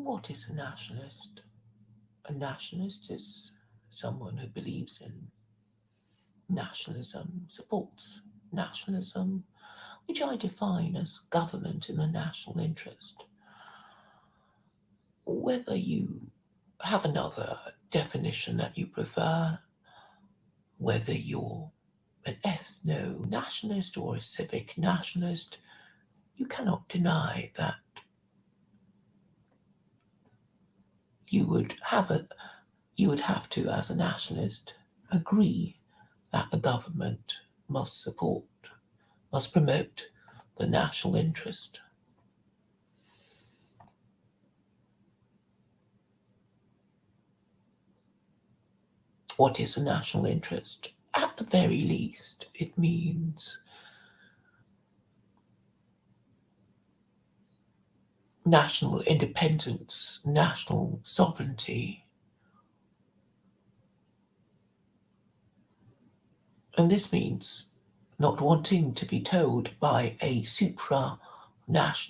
What is a nationalist? A nationalist is someone who believes in nationalism, supports nationalism, which I define as government in the national interest. Whether you have another definition that you prefer, whether you're an ethno-nationalist or a civic nationalist, you cannot deny that you would have to, as a nationalist, agree that the government must promote the national interest. What is a national interest? At the very least, it means national independence, national sovereignty. And this means not wanting to be told by a supranational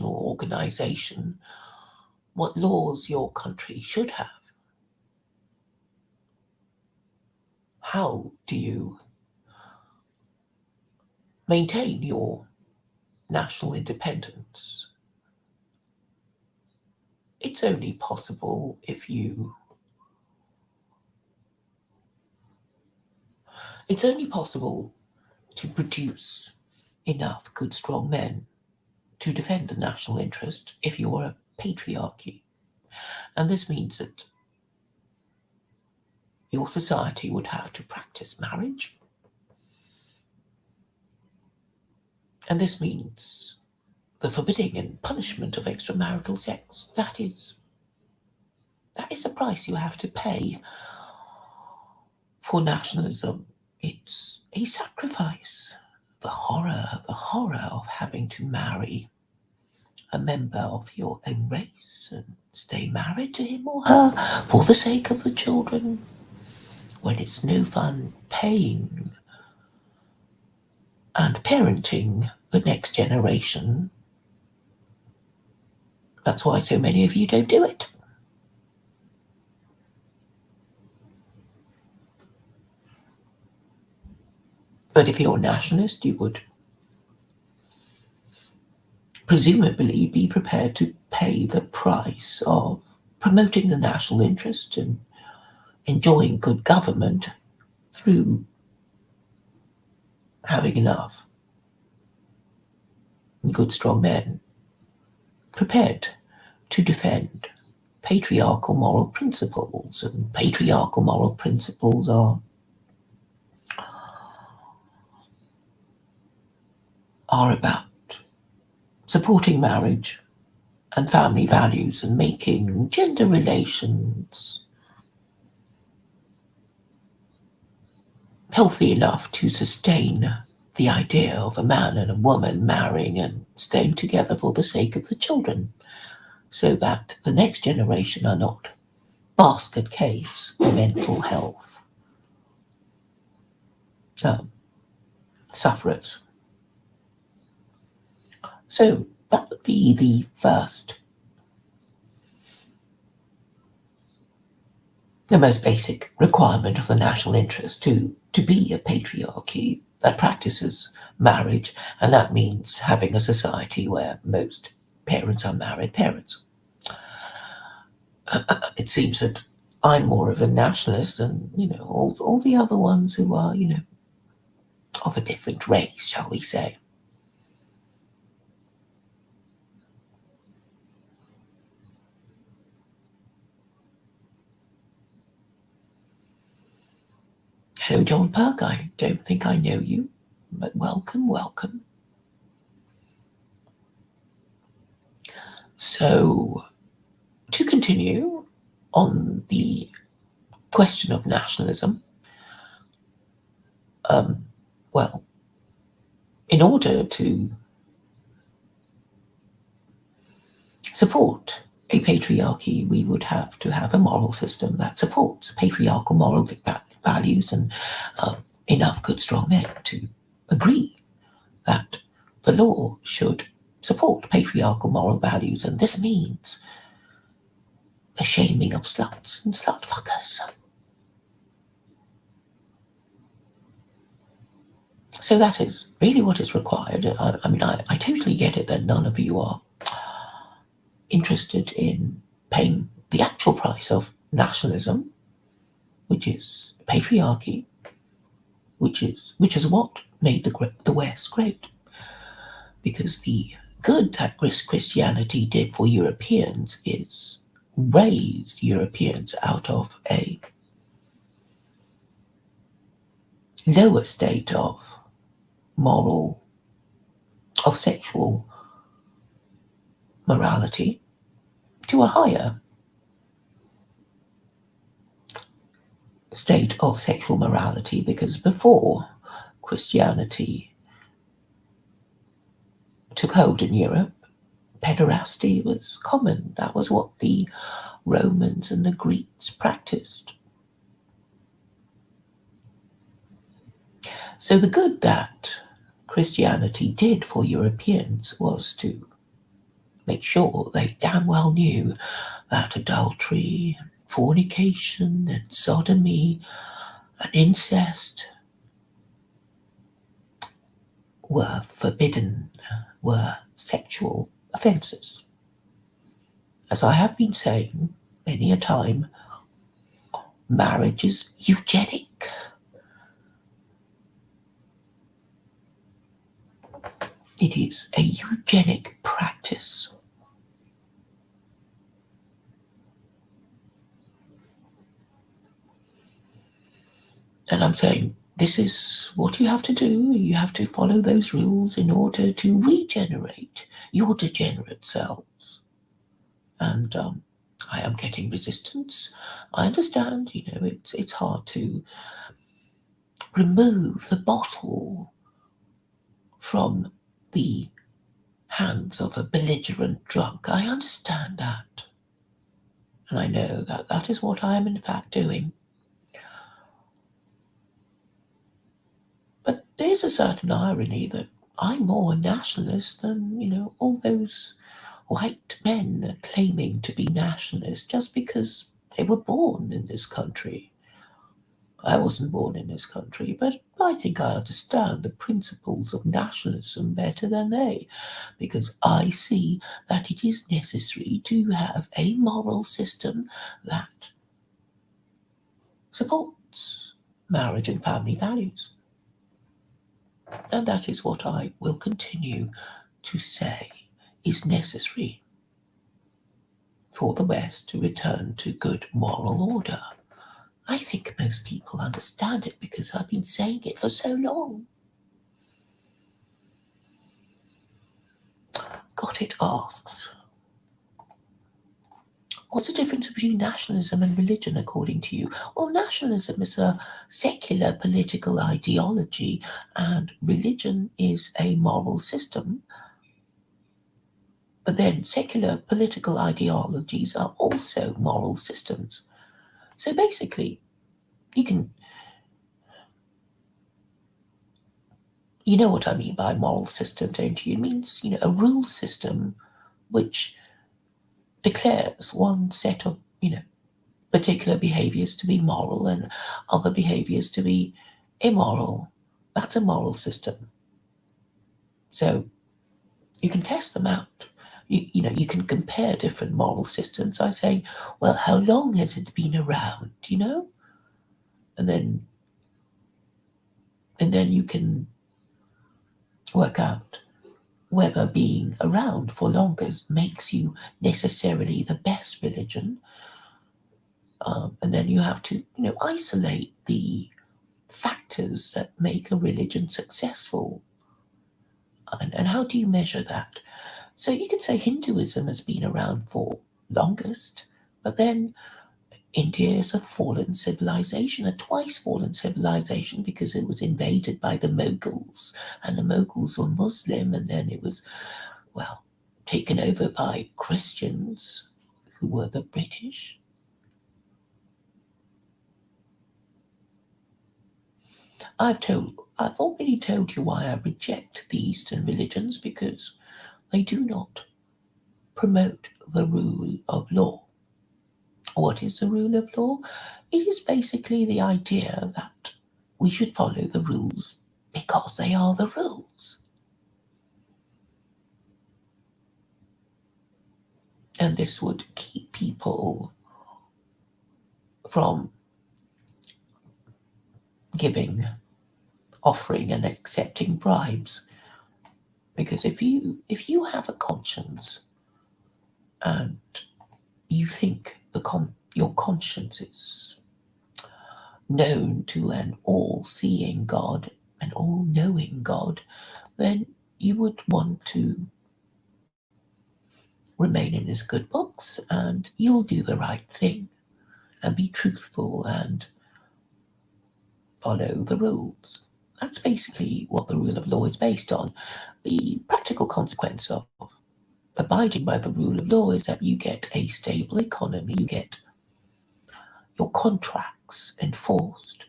organisation what laws your country should have. How do you maintain your national independence? It's only possible to produce enough good, strong men to defend the national interest if you're a patriarchy. And this means that your society would have to practice marriage. And this means the forbidding and punishment of extramarital sex. That is the price you have to pay for nationalism. It's a sacrifice. The horror of having to marry a member of your own race and stay married to him or her for the sake of the children, when it's no fun paying and parenting the next generation. That's why so many of you don't do it. But if you're a nationalist, you would presumably be prepared to pay the price of promoting the national interest and enjoying good government through having enough good, strong men prepared to defend patriarchal moral principles. And patriarchal moral principles are about supporting marriage and family values and making gender relations healthy enough to sustain the idea of a man and a woman marrying and staying together for the sake of the children, so that the next generation are not basket case mental health sufferers. So that would be the most basic requirement of the national interest, to be a patriarchy that practices marriage, and that means having a society where most parents are married parents. It seems that I'm more of a nationalist than, all the other ones who are, of a different race, shall we say. Hello, John Perk. I don't think I know you, but welcome. So, to continue on the question of nationalism, in order to support a patriarchy, we would have to have a moral system that supports patriarchal moral values and enough good, strong men to agree that the law should support patriarchal moral values. And this means the shaming of sluts and slut fuckers. So that is really what is required. I mean, I totally get it that none of you are interested in paying the actual price of nationalism, which is patriarchy, which is what made the West great. Because the good that Christianity did for Europeans is raised Europeans out of a lower state of sexual morality to a higher state of sexual morality, because before Christianity took hold in Europe, pederasty was common. That was what the Romans and the Greeks practiced. So the good that Christianity did for Europeans was to make sure they damn well knew that adultery, fornication, and sodomy and incest were forbidden, were sexual offences. As I have been saying many a time, marriage is eugenic. It is a eugenic practice. And I'm saying, this is what you have to do. You have to follow those rules in order to regenerate your degenerate selves. And I am getting resistance. I understand, it's hard to remove the bottle from the hands of a belligerent drunk. I understand that. And I know that that is what I am in fact doing. But there's a certain irony that I'm more a nationalist than, all those white men claiming to be nationalists just because they were born in this country. I wasn't born in this country, but I think I understand the principles of nationalism better than they, because I see that it is necessary to have a moral system that supports marriage and family values. And that is what I will continue to say is necessary for the West to return to good moral order. I think most people understand it because I've been saying it for so long. Got it asks, what's the difference between nationalism and religion according to you? Well, nationalism is a secular political ideology and religion is a moral system. But then secular political ideologies are also moral systems. So basically, you know what I mean by moral system, don't you? It means, a rule system which declares one set of, particular behaviours to be moral and other behaviours to be immoral. That's a moral system. So you can test them out. You can compare different moral systems by saying, well, how long has it been around, And then you can work out whether being around for longer makes you necessarily the best religion. And then you have to, isolate the factors that make a religion successful. And how do you measure that? So you could say Hinduism has been around for longest, but then India is a fallen civilization, a twice fallen civilization, because it was invaded by the Mughals, and the Mughals were Muslim, and then it was, taken over by Christians, who were the British. I've already told you why I reject the Eastern religions, because they do not promote the rule of law. What is the rule of law? It is basically the idea that we should follow the rules because they are the rules. And this would keep people from giving, offering and accepting bribes. Because if you have a conscience and you think your conscience is known to an all-seeing God, an all-knowing God, then you would want to remain in his good books and you'll do the right thing and be truthful and follow the rules. That's basically what the rule of law is based on. The practical consequence of abiding by the rule of law is that you get a stable economy, you get your contracts enforced,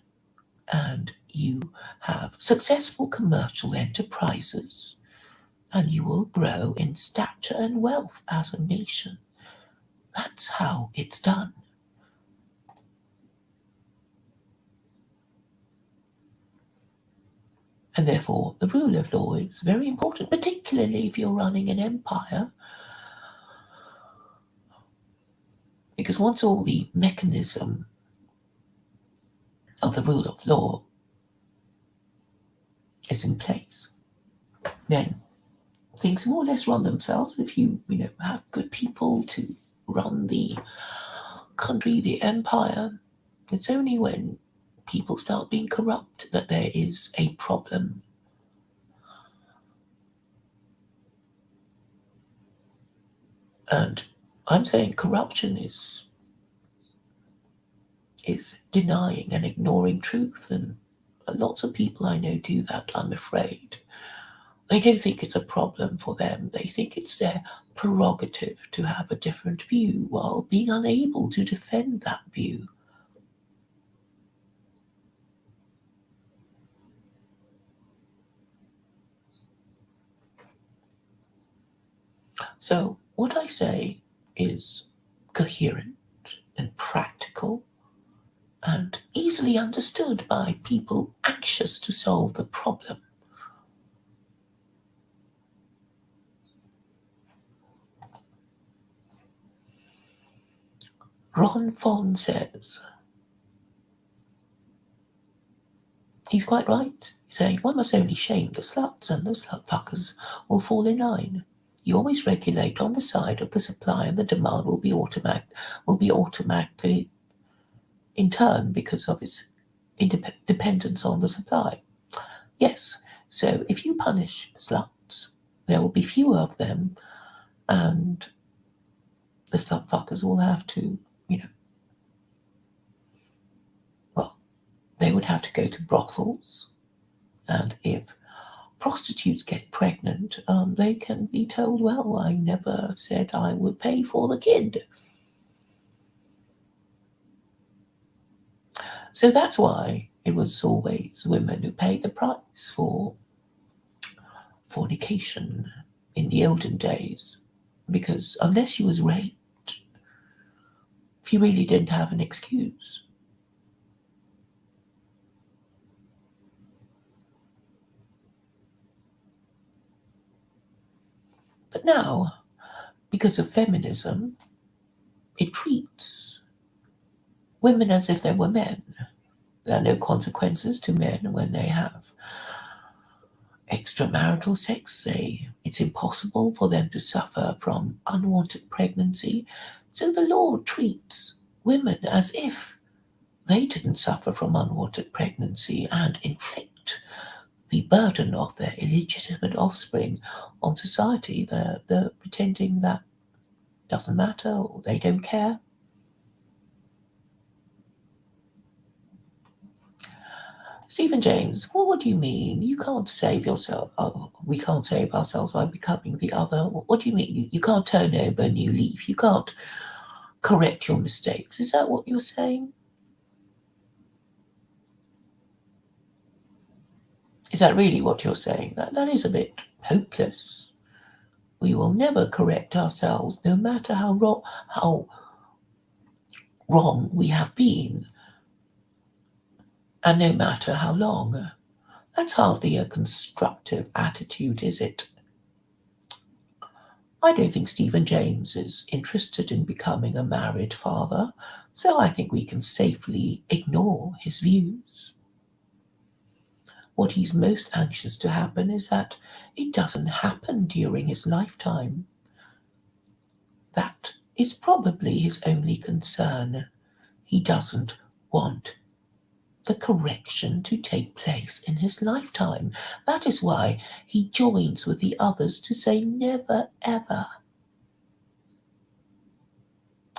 and you have successful commercial enterprises, and you will grow in stature and wealth as a nation. That's how it's done. And therefore, the rule of law is very important, particularly if you're running an empire. Because once all the mechanism of the rule of law is in place, then things more or less run themselves. If you have good people to run the country, the empire, it's only when people start being corrupt that there is a problem. And I'm saying corruption is denying and ignoring truth, and lots of people I know do that, I'm afraid. They don't think it's a problem for them. They think it's their prerogative to have a different view while being unable to defend that view. So what I say is coherent and practical and easily understood by people anxious to solve the problem. Ron Fon says, he's quite right, saying one must only shame the sluts and the slut fuckers will fall in line. You always regulate on the side of the supply and the demand will be automatically in turn because of its dependence on the supply. Yes, so if you punish sluts, there will be fewer of them and the slut fuckers will have to, they would have to go to brothels, and if prostitutes get pregnant, they can be told, well, I never said I would pay for the kid. So that's why it was always women who paid the price for fornication in the olden days, because unless she was raped, she really didn't have an excuse. But now, because of feminism, it treats women as if they were men. There are no consequences to men when they have extramarital sex. It's impossible for them to suffer from unwanted pregnancy. So the law treats women as if they didn't suffer from unwanted pregnancy and inflict the burden of their illegitimate offspring on society. They're pretending that doesn't matter or they don't care. Stephen James, well, what do you mean? You can't save yourself. Oh, we can't save ourselves by becoming the other. What do you mean? You can't turn over a new leaf. You can't correct your mistakes. Is that what you're saying? Is that really what you're saying? That is a bit hopeless. We will never correct ourselves, no matter how wrong we have been, and no matter how long. That's hardly a constructive attitude, is it? I don't think Stephen James is interested in becoming a married father, so I think we can safely ignore his views. What he's most anxious to happen is that it doesn't happen during his lifetime. That is probably his only concern. He doesn't want the correction to take place in his lifetime. That is why he joins with the others to say never ever.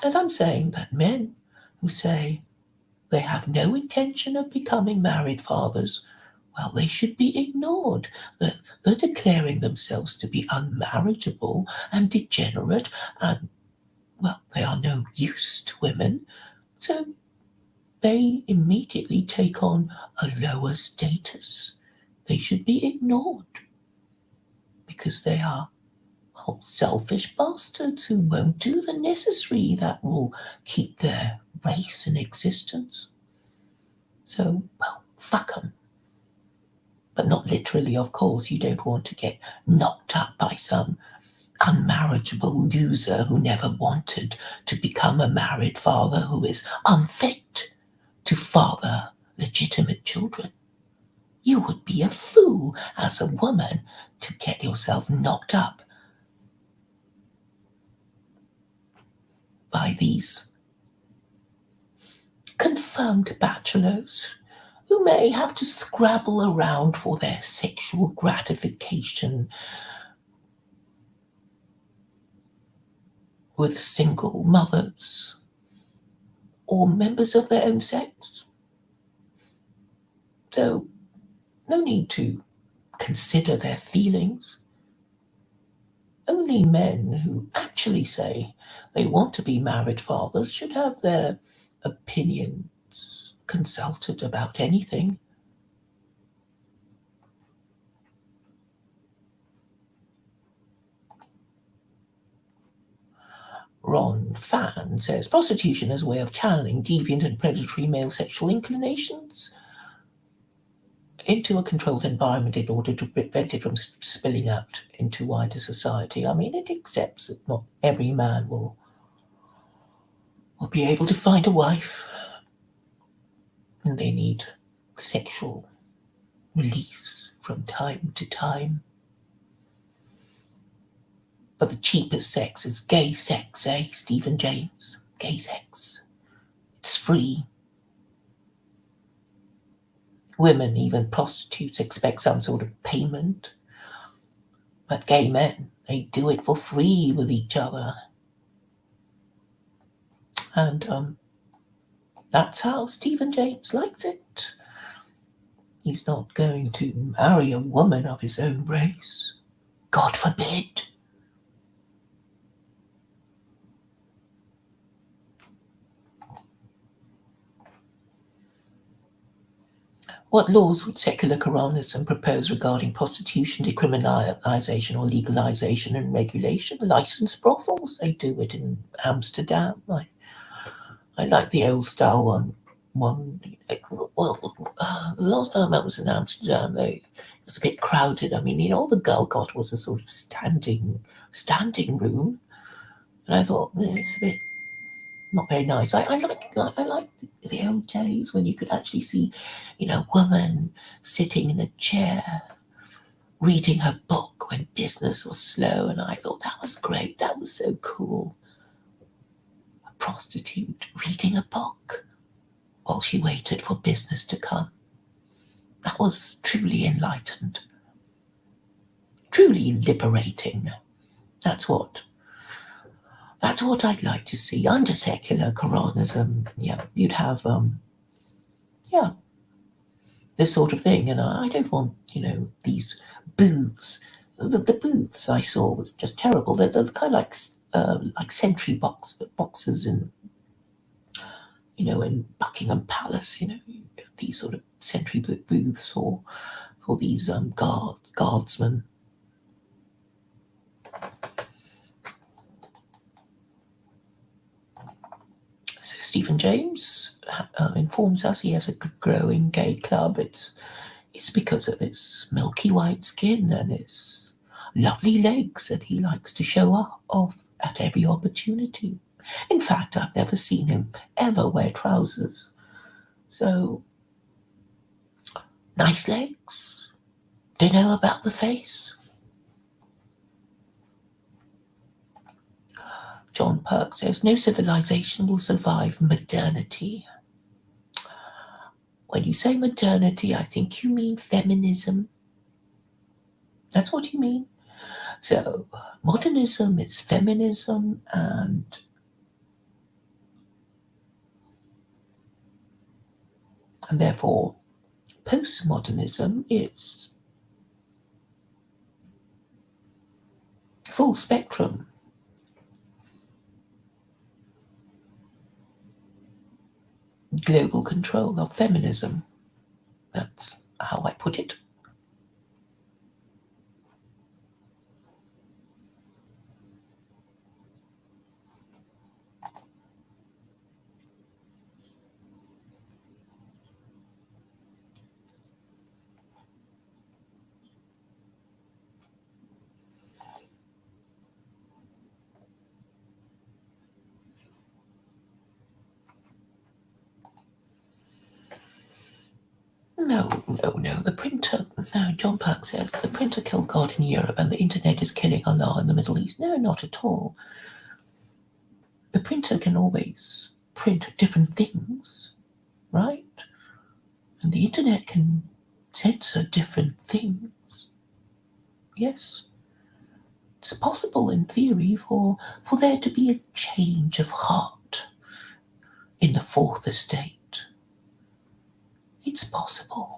And I'm saying that men who say they have no intention of becoming married fathers, well, they should be ignored. They're declaring themselves to be unmarriageable and degenerate, and, well, they are no use to women. So they immediately take on a lower status. They should be ignored because they are, well, selfish bastards who won't do the necessary that will keep their race in existence. So, well, fuck them. But not literally, of course. You don't want to get knocked up by some unmarriageable loser who never wanted to become a married father, who is unfit to father legitimate children. You would be a fool as a woman to get yourself knocked up by these confirmed bachelors who may have to scrabble around for their sexual gratification with single mothers or members of their own sex. So, no need to consider their feelings. Only men who actually say they want to be married fathers should have their opinions consulted about anything. Ron Fan says prostitution is a way of channeling deviant and predatory male sexual inclinations into a controlled environment in order to prevent it from spilling out into wider society. I mean, it accepts that not every man will be able to find a wife, and they need sexual release from time to time. But the cheapest sex is gay sex, eh, Stephen James? Gay sex. It's free. Women, even prostitutes, expect some sort of payment. But gay men, they do it for free with each other. And that's how Stephen James likes it. He's not going to marry a woman of his own race. God forbid. What laws would secular Koranism propose regarding prostitution, decriminalisation or legalisation and regulation? Licensed brothels, they do it in Amsterdam. I like the old style one. The last time I was in Amsterdam, it was a bit crowded. I mean, all the girl got was a sort of standing room, and I thought it's a bit not very nice. I like the old days when you could actually see, a woman sitting in a chair reading her book when business was slow, and I thought that was great. That was so cool. A prostitute reading a book while she waited for business to come. That was truly enlightened, truly liberating. That's what I'd like to see under secular Koranism. Yeah, you'd have, this sort of thing. And I don't want, these booths. The booths I saw was just terrible. They're kind of like sentry boxes in, in Buckingham Palace. These sort of sentry booths for these guardsmen. So Stephen James informs us he has a growing gay club. It's because of his milky white skin and his lovely legs that he likes to show off at every opportunity. In fact, I've never seen him ever wear trousers. So, nice legs. Do you know about the face? John Perk says, no civilization will survive modernity. When you say modernity, I think you mean feminism. That's what you mean. So, modernism is feminism, and therefore postmodernism is full spectrum. Global control of feminism. That's how I put it. No, the printer. No, John Perk says the printer killed God in Europe and the internet is killing Allah in the Middle East. No, not at all. The printer can always print different things, right? And the internet can censor different things. Yes. It's possible in theory for there to be a change of heart in the fourth estate. It's possible.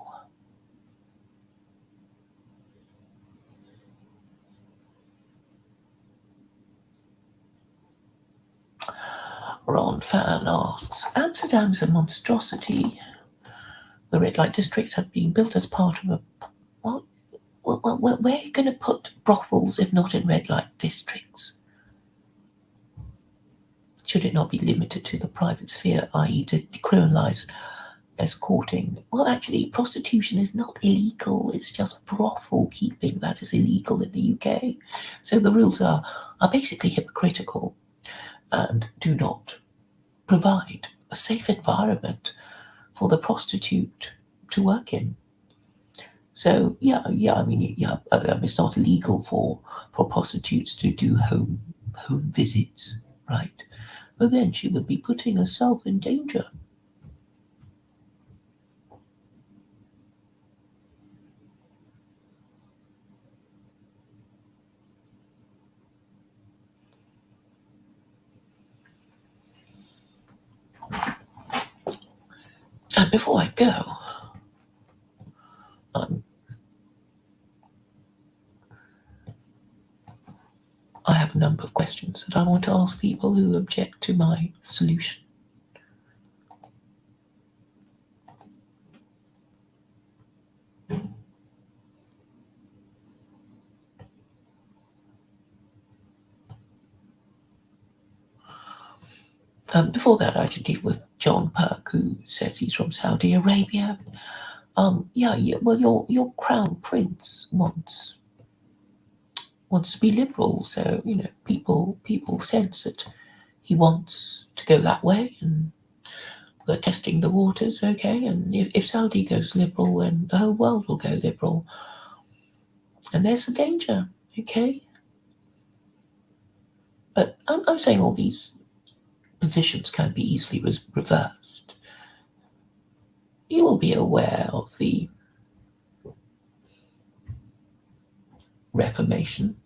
Ron Fan asks, Amsterdam is a monstrosity. The red light districts have been built as part of a... Well, where are you going to put brothels if not in red light districts? Should it not be limited to the private sphere, i.e. to decriminalise escorting? Well, actually, prostitution is not illegal. It's just brothel keeping that is illegal in the UK. So the rules are basically hypocritical and do not provide a safe environment for the prostitute to work in. So it's not illegal for prostitutes to do home visits, right? But then she would be putting herself in danger. And before I go, I have a number of questions that I want to ask people who object to my solution. Before that, I should deal with John Perk, who says he's from Saudi Arabia. Well, your crown prince wants to be liberal, so people sense that he wants to go that way, and we're testing the waters, okay? And if Saudi goes liberal, then the whole world will go liberal, and there's a danger, okay? But I'm saying all these positions can be easily reversed. You will be aware of the Reformation,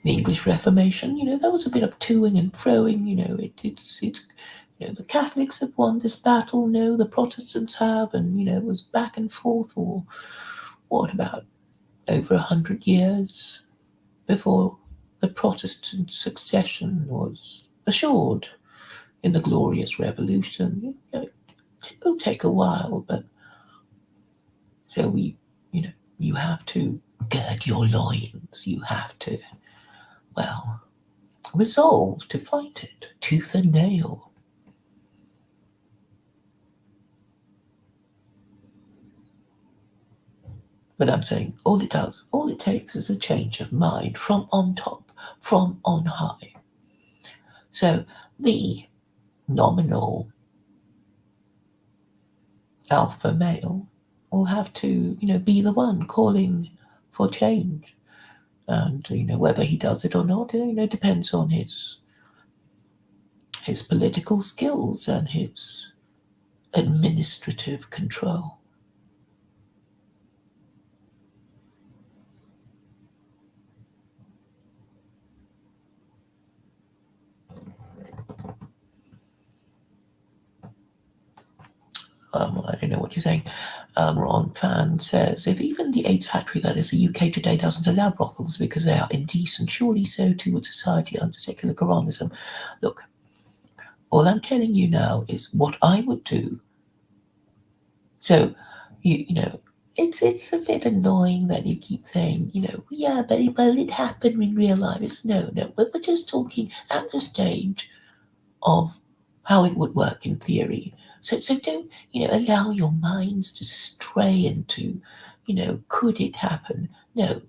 the English Reformation. There was a bit of toing and froing. It's the Catholics have won this battle. No, the Protestants have, and it was back and forth. Or what about over 100 years before the Protestant succession was assured in the Glorious Revolution? It'll take a while, but so you have to gird your loins. You have to, well, resolved to fight it tooth and nail. But I'm saying all it takes is a change of mind from on top, from on high. So the nominal alpha male will have to, be the one calling for change. And, whether he does it or not, depends on his political skills and his administrative control. I don't know what you're saying. Ron Fan says, if even the AIDS factory that is the UK today doesn't allow brothels because they are indecent, surely so too would society under secular Koranism. Look, all I'm telling you now is what I would do. So, it's a bit annoying that you keep saying, yeah, but it happened in real life. It's no, we're just talking at the stage of how it would work in theory. So don't, allow your minds to stray into, could it happen? No,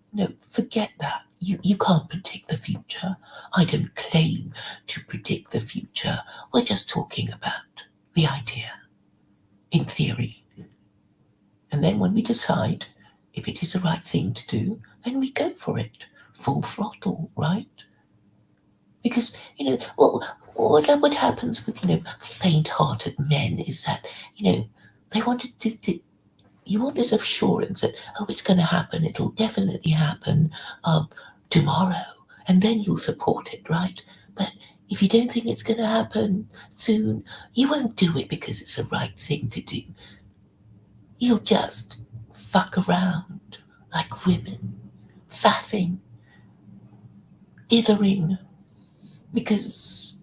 forget that. You can't predict the future. I don't claim to predict the future. We're just talking about the idea in theory. And then when we decide if it is the right thing to do, then we go for it. Full throttle, right? Because, what happens with, faint-hearted men is that, they want you want this assurance that, it's going to happen, it'll definitely happen tomorrow, and then you'll support it, right? But if you don't think it's going to happen soon, you won't do it because it's the right thing to do. You'll just fuck around like women, faffing, dithering, because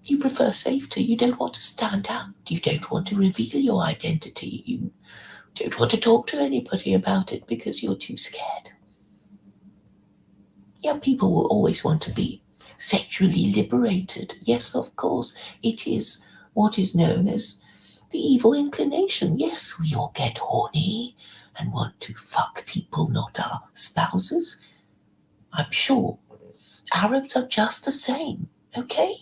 you prefer safety. You don't want to stand out. You don't want to reveal your identity. You don't want to talk to anybody about it because you're too scared. Yeah, people will always want to be sexually liberated. Yes, of course, it is what is known as the evil inclination. Yes, we all get horny and want to fuck people, not our spouses. I'm sure Arabs are just the same, okay?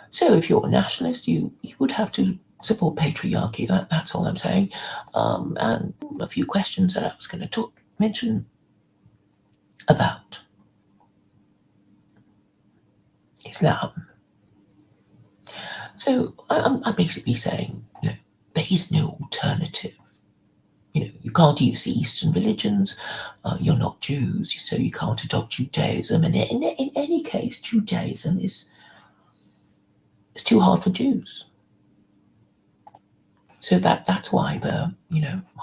So if you're a nationalist, you would have to support patriarchy. That's all I'm saying. And a few questions that I was going to mention about Islam. So I'm basically saying, there is no alternative. You can't use the Eastern religions. You're not Jews, so you can't adopt Judaism. And in any case, Judaism is too hard for Jews. So that's why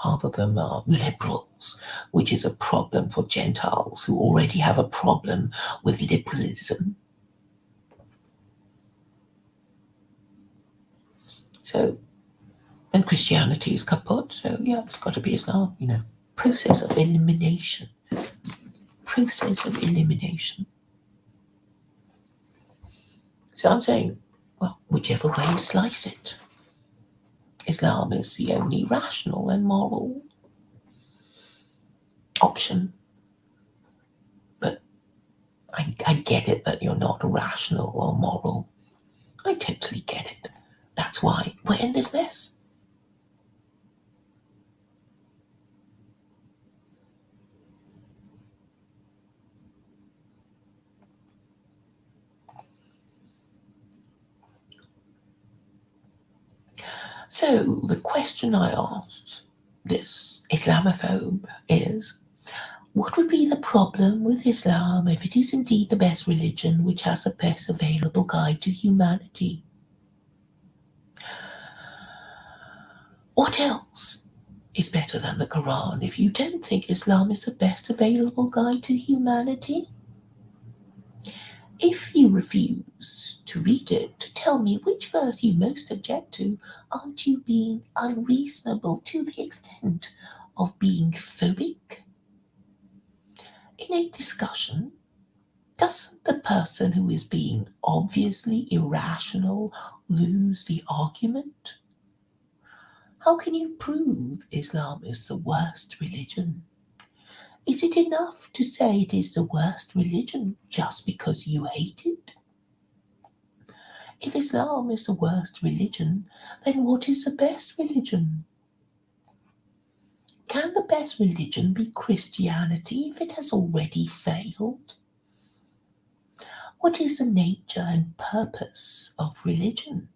half of them are liberals, which is a problem for Gentiles who already have a problem with liberalism. So, and Christianity is kaput, so yeah, it's got to be Islam, Process of elimination. Process of elimination. So I'm saying, well, whichever way you slice it, Islam is the only rational and moral option. But I get it that you're not rational or moral. I totally get it. That's why we're in this mess. So the question I asked this Islamophobe is, what would be the problem with Islam if it is indeed the best religion which has the best available guide to humanity? What else is better than the Quran if you don't think Islam is the best available guide to humanity? If you refuse to read it, to tell me which verse you most object to, aren't you being unreasonable to the extent of being phobic? In a discussion, doesn't the person who is being obviously irrational lose the argument? How can you prove Islam is the worst religion? Is it enough to say it is the worst religion just because you hate it? If Islam is the worst religion, then what is the best religion? Can the best religion be Christianity if it has already failed? What is the nature and purpose of religion?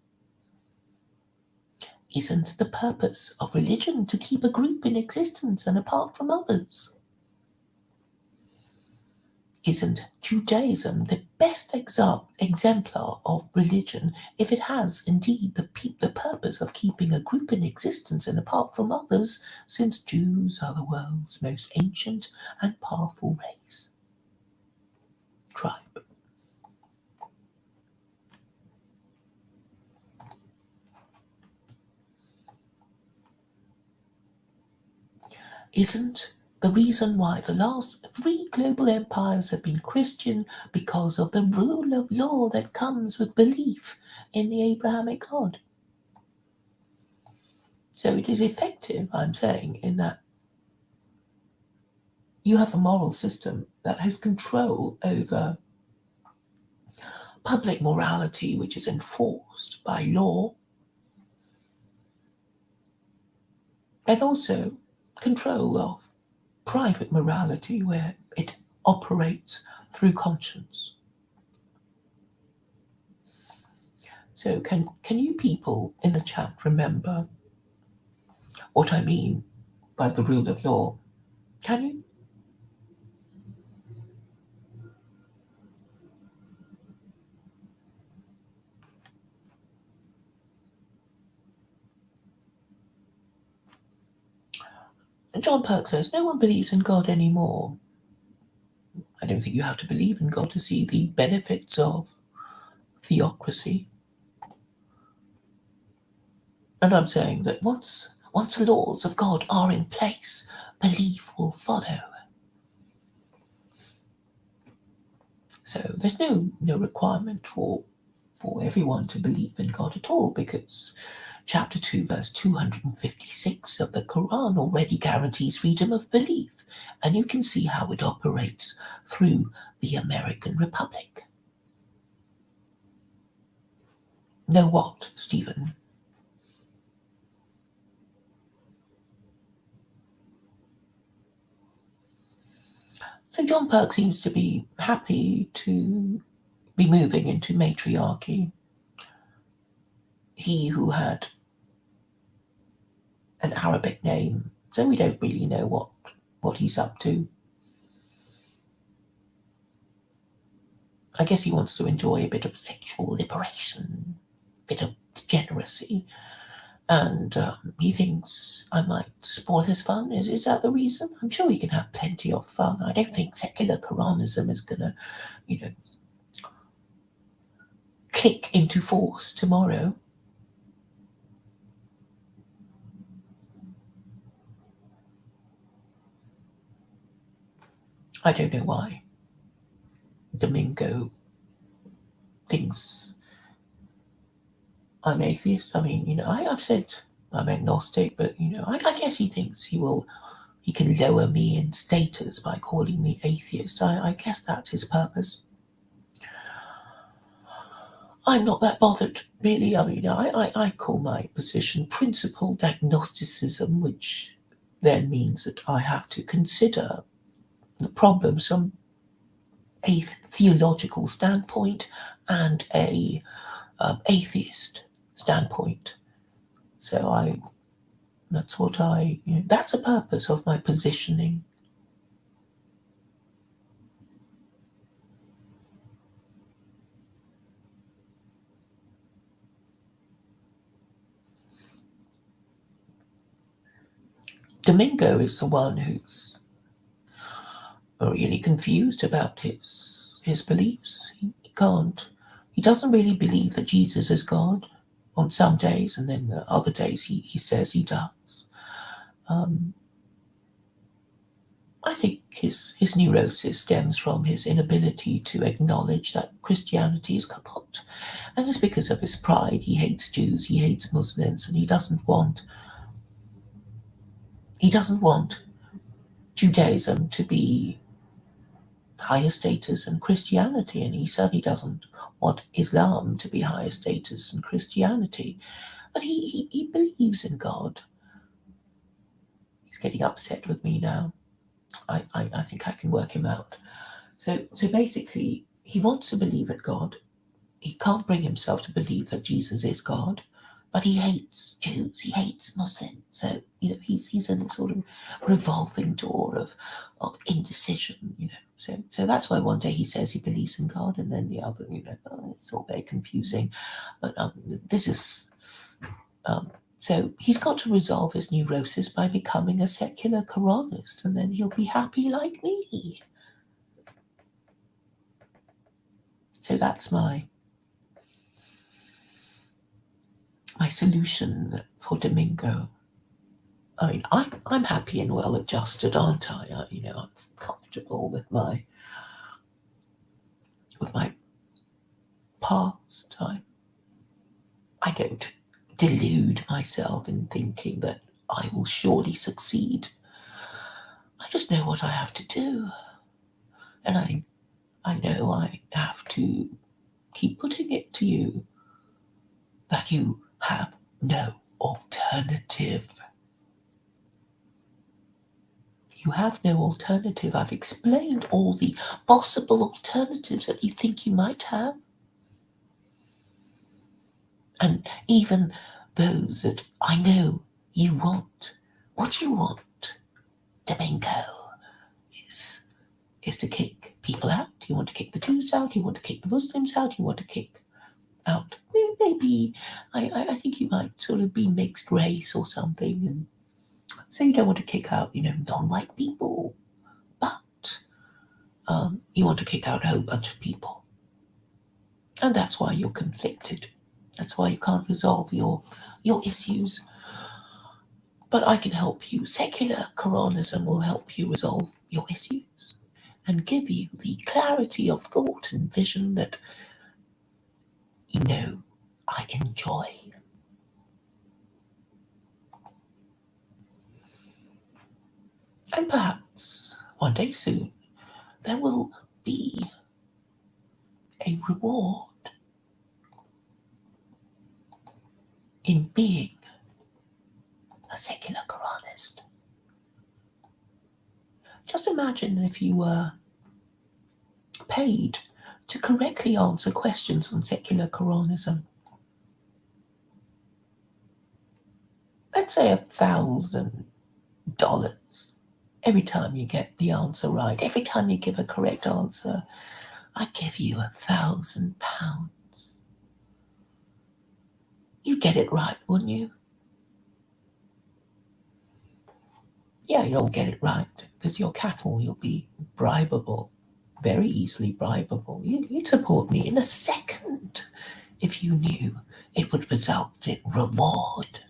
Isn't the purpose of religion to keep a group in existence and apart from others? Isn't Judaism the best exemplar of religion if it has indeed the purpose of keeping a group in existence and apart from others, since Jews are the world's most ancient and powerful race? Tribe. Isn't the reason why the last 3 global empires have been Christian because of the rule of law that comes with belief in the Abrahamic God? So it is effective, I'm saying, in that you have a moral system that has control over public morality, which is enforced by law, and also control of private morality, where it operates through conscience. So can you people in the chat remember what I mean by the rule of law? Can you? John Perk says, no one believes in God anymore. I don't think you have to believe in God to see the benefits of theocracy. And I'm saying that once the laws of God are in place, belief will follow. So there's no requirement for everyone to believe in God at all, because chapter 2 verse 256 of the Quran already guarantees freedom of belief, and you can see how it operates through the American Republic. Know what, Stephen? So John Perk seems to be happy to be moving into matriarchy. He who had an Arabic name, so we don't really know what he's up to. I guess he wants to enjoy a bit of sexual liberation, a bit of degeneracy, and he thinks I might spoil his fun. Is that the reason? I'm sure he can have plenty of fun. I don't think secular Koranism is going to, click into force tomorrow. I don't know why Domingo thinks I'm atheist. I mean, I've said I'm agnostic, but I guess he thinks he can lower me in status by calling me atheist. I guess that's his purpose. I'm not that bothered, really. I mean, I call my position principled agnosticism, which then means that I have to consider the problems from a theological standpoint and a atheist standpoint. So that's a purpose of my positioning. Domingo is the one who's really confused about his beliefs. He he doesn't really believe that Jesus is God on some days, and then the other days he says he does. I think his neurosis stems from his inability to acknowledge that Christianity is kaput. And it's because of his pride. He hates Jews, he hates Muslims, and he doesn't want Judaism to be higher status than Christianity, and he certainly doesn't want Islam to be higher status than Christianity. But he believes in God. He's getting upset with me now. I think I can work him out. So basically, he wants to believe in God. He can't bring himself to believe that Jesus is God, but he hates Jews, he hates Muslims. So, he's in a sort of revolving door of indecision, So that's why one day he says he believes in God, and then the other, it's all very confusing. But this is... So he's got to resolve his neurosis by becoming a secular Koranist, and then he'll be happy like me. So that's my solution for Domingo. I mean, I'm happy and well adjusted, aren't I? I'm comfortable with my past. I don't delude myself in thinking that I will surely succeed. I just know what I have to do, and I know I have to keep putting it to you that you have no alternative. You have no alternative. I've explained all the possible alternatives that you think you might have. And even those that I know you want. What you want, Domingo, is to kick people out. You want to kick the Jews out. You want to kick the Muslims out. You want to kick out... Maybe, I think you might sort of be mixed race or something, and so you don't want to kick out, non-white people, but you want to kick out a whole bunch of people. And that's why you're conflicted. That's why you can't resolve your issues. But I can help you. Secular Koranism will help you resolve your issues and give you the clarity of thought and vision that I enjoy. And perhaps one day soon there will be a reward in being a secular Koranist. Just imagine if you were paid to correctly answer questions on secular Koranism. Let's say $1,000 every time you get the answer right. Every time you give a correct answer, I give you £1,000. You'd get it right, wouldn't you? Yeah, you'll get it right, because you're cattle. You'll be bribable, very easily bribable. You'd support me in a second if you knew it would result in reward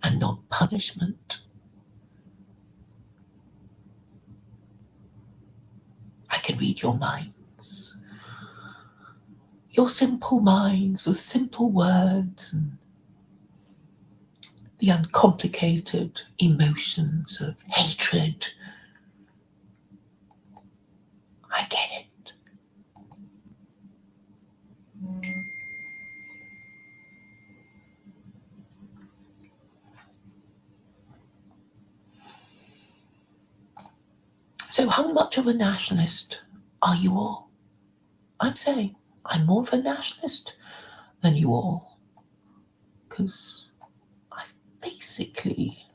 and not punishment. I can read your minds, your simple minds with simple words and the uncomplicated emotions of hatred. I get it. So how much of a nationalist are you all? I'm saying I'm more of a nationalist than you all, because I've basically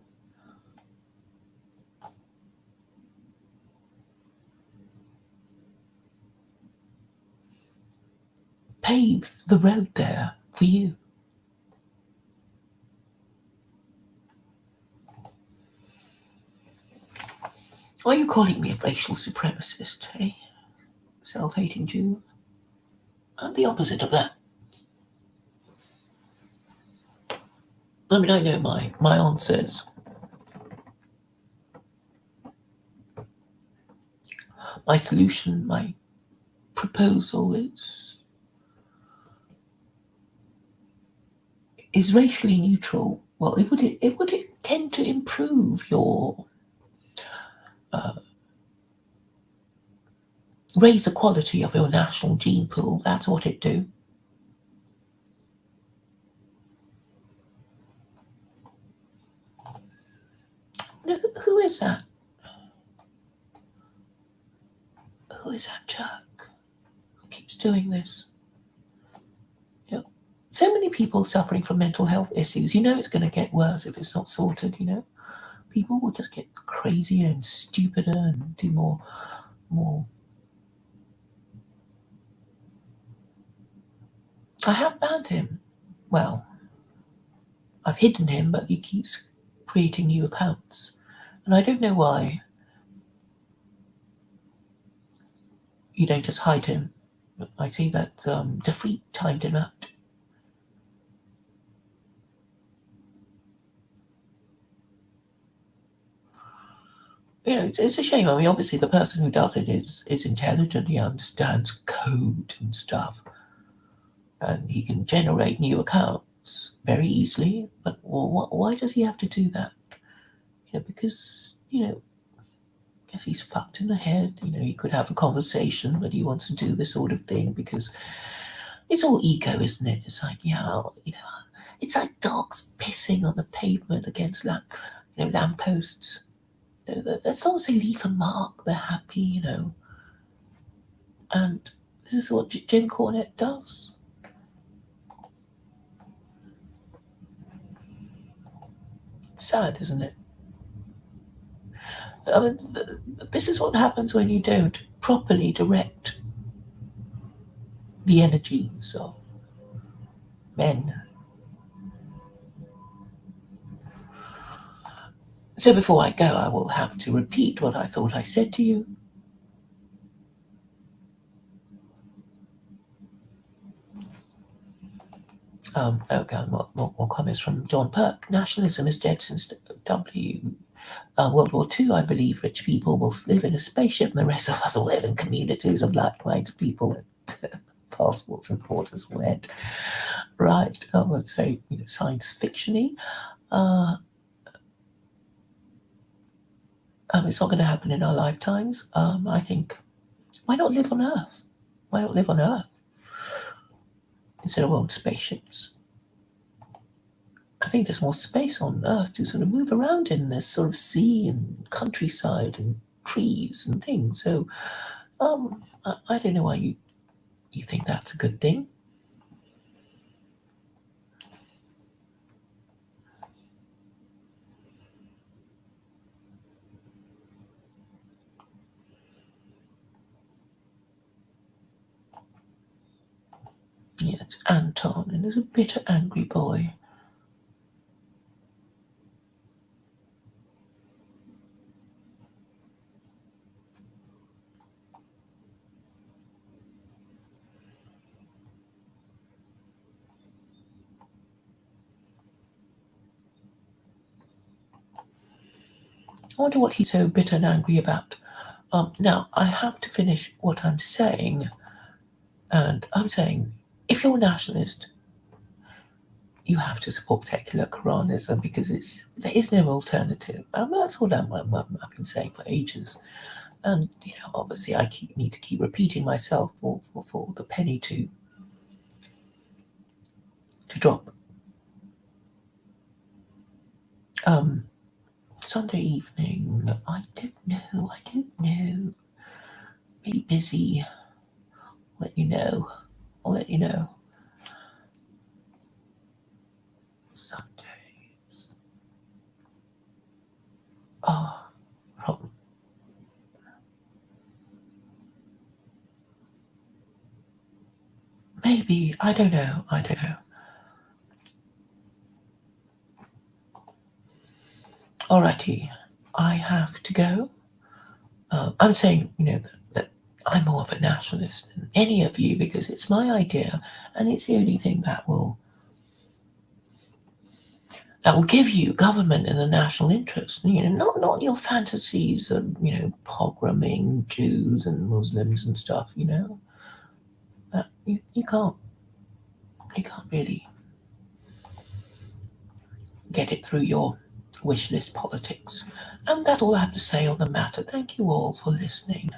paved the road there for you. Why are you calling me a racial supremacist, eh? Self-hating Jew? I'm the opposite of that. I mean, I know my answers. My solution, my proposal is racially neutral. Well, it would tend to improve your raise the quality of your national gene pool. That's what it do. Who is that? Who is that jerk who keeps doing this? You know, so many people suffering from mental health issues. You know it's going to get worse if it's not sorted. You know, people will just get crazier and stupider and do more. I have banned him. Well, I've hidden him, but he keeps creating new accounts, and I don't know why. You don't just hide him. I see that Defeat timed him out. You know, it's a shame. I mean, obviously, the person who does it is intelligent. He understands code and stuff, and he can generate new accounts very easily. But why does he have to do that? You know, because I guess he's fucked in the head. You know, he could have a conversation, but he wants to do this sort of thing because it's all ego, isn't it? It's like, it's like dogs pissing on the pavement against lampposts. As long as they leave a mark, they're happy, And this is what Jim Cornette does. It's sad, isn't it? I mean, this is what happens when you don't properly direct the energies of men. So before I go, I will have to repeat what I thought I said to you. Okay, more comments from John Perk. Nationalism is dead since World War II. I believe rich people will live in a spaceship and the rest of us will live in communities of like-minded people and passports and borders wed. Right, let's say science fiction-y. It's not going to happen in our lifetimes. I think, why not live on Earth? Why not live on Earth instead of on spaceships? I think there's more space on Earth to sort of move around in. There's sort of sea and countryside and trees and things. So, I don't know why you think that's a good thing. Yeah, it's Anton, and he's a bitter, angry boy. I wonder what he's so bitter and angry about. Now, I have to finish what I'm saying, and I'm saying, if you're a nationalist, you have to support secular Koranism because there is no alternative. And that's what I've been saying for ages. And obviously, I need to keep repeating myself for the penny to drop. Sunday evening, I don't know. Maybe busy. I'll let you know. Sundays. Oh, problem. Maybe. I don't know. Alrighty. I have to go. I'm saying, that I'm more of a nationalist than any of you because it's my idea and it's the only thing that will give you government in the national interest. Not your fantasies of pogroming Jews and Muslims and stuff. You can't really get it through your wish list politics. And that's all I have to say on the matter. Thank you all for listening.